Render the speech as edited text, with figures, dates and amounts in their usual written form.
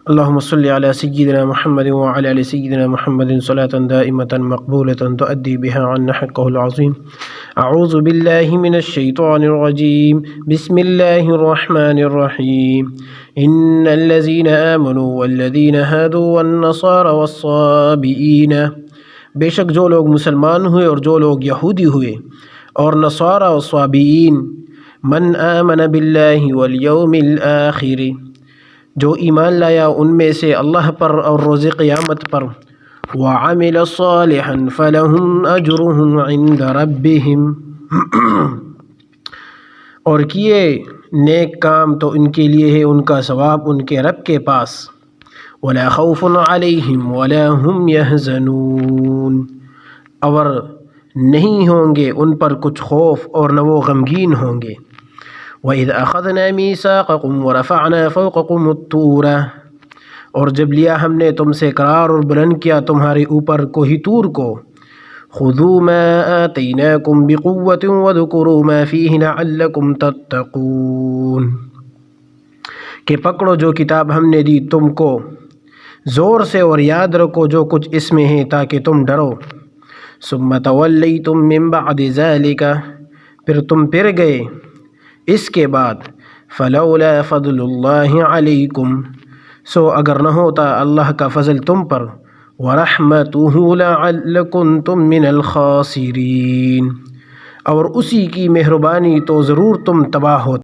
اللهم صل على سيدنا محمد وعلى آل سيدنا محمد صلاة دائمة مقبولة تؤدي بها عنا حقه العظيم. أعوذ بالله من الشيطان الرجيم. بسم الله الرحمن الرحيم. إن الذين آمنوا والذين هادوا والنصارى والصابئين، بے شک جو لوگ مسلمان ہوئے اور جو لوگ یہودی ہوئے اور نصارى و صابئین، من آمن باللہ والیوم الآخر، جو ایمان لایا ان میں سے اللہ پر اور روز قیامت پر، وعمل صالحا فلہم اجرہم عند ربہم، اور کیے نیک کام تو ان کے لیے ہے ان کا ثواب ان کے رب کے پاس، ولا خوف علیہم ولا هم یحزنون، اور نہیں ہوں گے ان پر کچھ خوف اور نہ وہ غمگین ہوں گے۔ وَإِذْ أَخَذْنَا مِيثَاقَكُمْ وَرَفَعْنَا فَوْقَكُمُ الطُّورَ، اور جب لیا ہم نے تم سے قرار اور بلند کیا تمہارے اوپر کوہ طور کو، خُذُوا مَا آتَيْنَاكُمْ بِقُوَّةٍ وَاذْكُرُوا مَا فِيهِ لَعَلَّكُمْ تَتَّقُونَ، کہ پکڑو جو کتاب ہم نے دی تم کو زور سے اور یاد رکھو جو کچھ اس میں ہے تاکہ تم ڈرو۔ ثُمَّ تَوَلَّيْتُم مِّن بَعْدِ ذَلِكَ، پھر تم پھر گئے اس کے بعد، فلولا فضل اللہ علیکم، سو اگر نہ ہوتا اللہ کا فضل تم پر، ورحمتہ لکنتم من الخاسرین، اور اسی کی مہربانی تو ضرور تم تباہ ہوتے۔